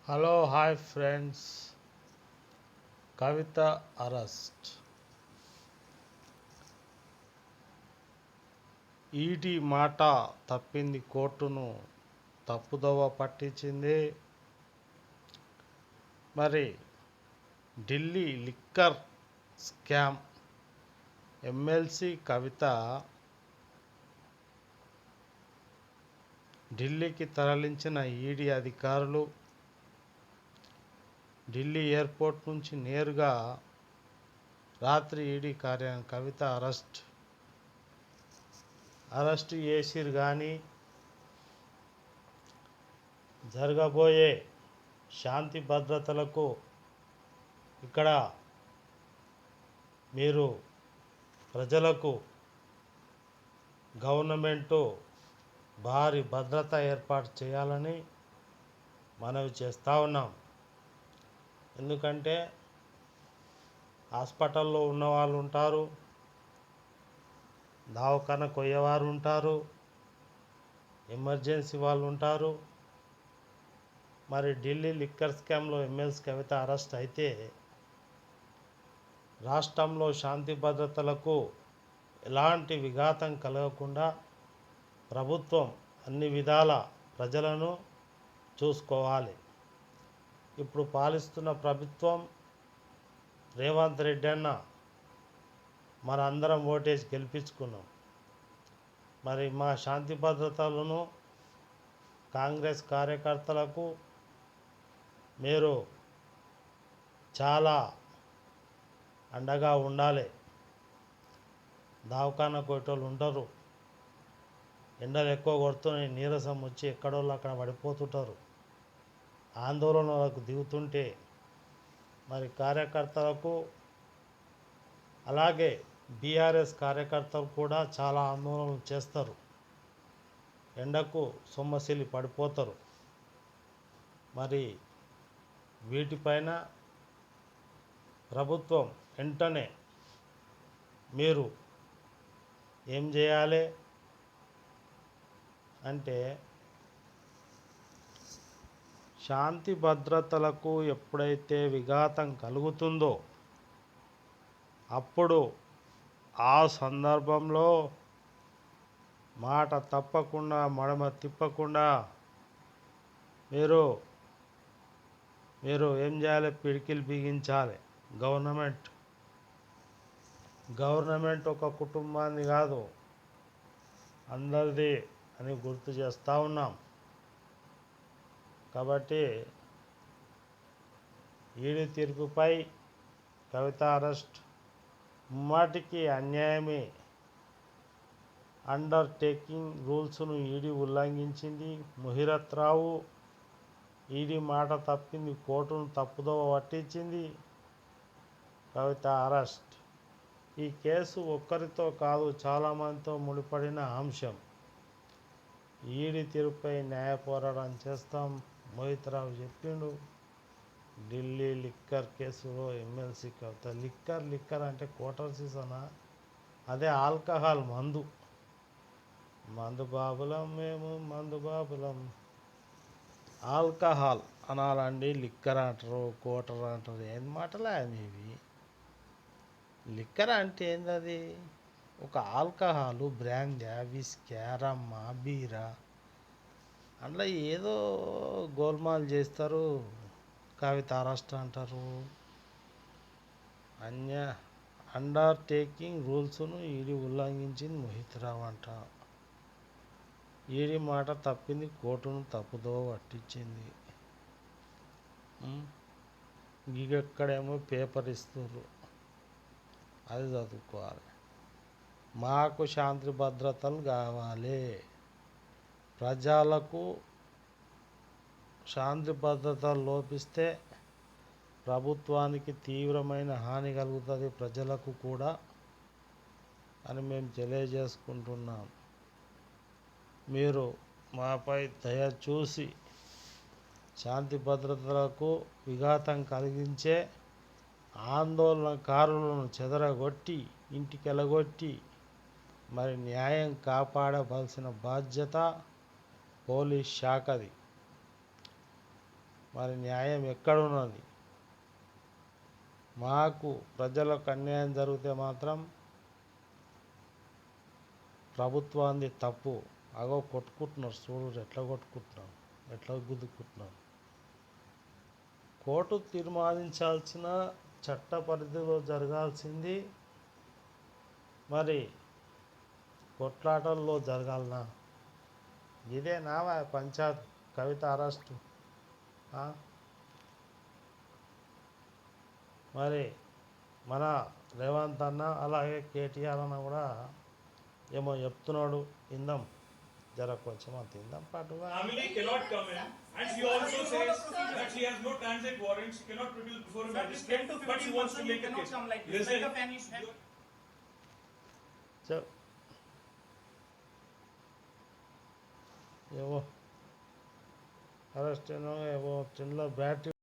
Hello hi friends. Kavitha arrest. ED మాట తప్పింది, కోర్టును తప్పుదోవ పట్టించింది. మరి Delhi liquor scam MLC Kavitha ఢిల్లీకి తరలించిన ఈడీ అధికారులు ఢిల్లీ ఎయిర్పోర్ట్ నుంచి నేరుగా రాత్రి ఈడీ కార్యాలయం కవిత అరెస్ట్ చేసిరు. కానీ జరగబోయే శాంతి భద్రతలకు ఇక్కడ మీరు ప్రజలకు గవర్నమెంటు భారీ భద్రత ఏర్పాటు చేయాలని మనవి చేస్తూ ఉన్నాం. ఎందుకంటే హాస్పిటల్లో ఉన్నవాళ్ళు ఉంటారు, దవాఖానకు పోయేవారు ఉంటారు, ఎమర్జెన్సీ వాళ్ళు ఉంటారు. మరి ఢిల్లీ లిక్కర్ స్కామ్లో ఎమ్మెల్సీ కవిత అరెస్ట్ అయితే రాష్ట్రంలో శాంతి భద్రతలకు ఎలాంటి విఘాతం కలగకుండా ప్రభుత్వం అన్ని విధాల ప్రజలను చూసుకోవాలి. ఇప్పుడు పాలిస్తున్న ప్రభుత్వం రేవంత్ రెడ్డి అన్న మనందరం ఓటేసి గెలిపించుకున్నాం. మరి మా శాంతి భద్రతలను కాంగ్రెస్ కార్యకర్తలకు మీరు చాలా అండగా ఉండాలి. దవాఖానకు పోయేటోళ్ళు ఉంటారు, ఎండలు ఎక్కువ కొడుతున్నాయి, నీరసం వచ్చి ఎక్కడోళ్ళు అక్కడ పడిపోతుంటారు, ఆందోళనలకు దిగుతుంటే మరి కార్యకర్తలకు అలాగే బీఆర్ఎస్ కార్యకర్తలు కూడా చాలా ఆందోళనలు చేస్తారు, ఎండకు సొమ్మసిల్లి పడిపోతారు. మరి వీటిపైన ప్రభుత్వం వెంటనే మీరు ఏం చేయాలి అంటే శాంతి భద్రతలకు ఎప్పుడైతే విఘాతం కలుగుతుందో అప్పుడు ఆ సందర్భంలో మాట తప్పకుండా మడమ తిప్పకుండా మీరు ఏం చేయాలి, పిడికిలు బిగించాలి. గవర్నమెంట్ ఒక కుటుంబాన్ని కాదు, అందరిది అని గుర్తు చేస్తూ ఉన్నాం. కాబట్టి ఈడీ తీర్పుపై కవిత అరెస్ట్ ముమ్మాటికి అన్యాయమే. అండర్టేకింగ్ రూల్స్ను ఈడీ ఉల్లంఘించింది. ముహిరత్ రావు ఈడీ మాట తప్పింది, కోర్టును తప్పుదోవ పట్టించింది. కవిత అరెస్ట్. ఈ కేసు ఒక్కరితో కాదు, చాలామందితో ముడిపడిన అంశం. ఈడీ తీర్పుపై న్యాయ పోరాటం చేస్తాం. మోహిత్ రావు చెప్పిండు. ఢిల్లీ లిక్కర్ కేసులో ఎమ్మెల్సీ కవిత. లిక్కర్ అంటే క్వార్టర్ సీజనా? అదే ఆల్కహాల్, మందు బాబులం మేము, మందు బాబులం. ఆల్కహాల్ అనాలండి, లిక్కర్ అంటారు, క్వార్టర్ అంటారు. ఏం మాటలే ఇవి? లిక్కర్ అంటే ఏందది? ఒక ఆల్కహాలు, బ్రాందీ, విస్కీ, రమ్మ, బీరా, అందులో ఏదో గోల్మాల్ చేస్తారు. కవిత అరెస్ట్ అంటారు. అండర్టేకింగ్ రూల్స్ను ఈడీ ఉల్లంఘించింది, మోహిత్ రావు అంట. ఈడీ మాట తప్పింది, కోర్టును తప్పుదోవ పట్టించింది. ఇక్కడేమో పేపర్ ఇస్తుర్రు, అది చదువుకోవాలి. మాకు శాంతి భద్రతలు కావాలి, ప్రజలకు శాంతి భద్రతలు లోపిస్తే ప్రభుత్వానికి తీవ్రమైన హాని కలుగుతుంది, ప్రజలకు కూడా అని మేము తెలియజేసుకుంటున్నాం. మీరు మాపై దయ చూసి శాంతి భద్రతలకు విఘాతం కలిగించే ఆందోళనకారులను చెదరగొట్టి ఇంటికెళ్ళగొట్టి మరి న్యాయం కాపాడవలసిన బాధ్యత పోలీస్ శాఖది. మరి న్యాయం ఎక్కడున్నది? మాకు ప్రజలకు అన్యాయం జరిగితే మాత్రం ప్రభుత్వాన్ని తప్పు. అగో కొట్టుకుంటున్నారు, చూడు ఎట్లా కొట్టుకుంటున్నారు, ఎట్లా గుద్దుకుంటున్నారు. కోర్టు తీర్మానించాల్సిన చట్ట పరిధిలో జరగాల్సింది మరి కొట్లాటల్లో జరగాలనా? ఇదే నావా పంచాయత్ కవిత అరెస్టు? మరి మన రేవంత్ అన్న అలాగే కేటీఆర్ అన్న కూడా ఏమో చెప్తున్నాడు, ఇందాం జర కొంచెం అంత ఇందాం పాటుగా. Amini cannot come in, and she also says that she has no transit warrant. She cannot produce before a magistrate, but she wants to make a case. Listen, ఏవో అరెస్ట్ ఏవో చిన్న బ్యాటరీ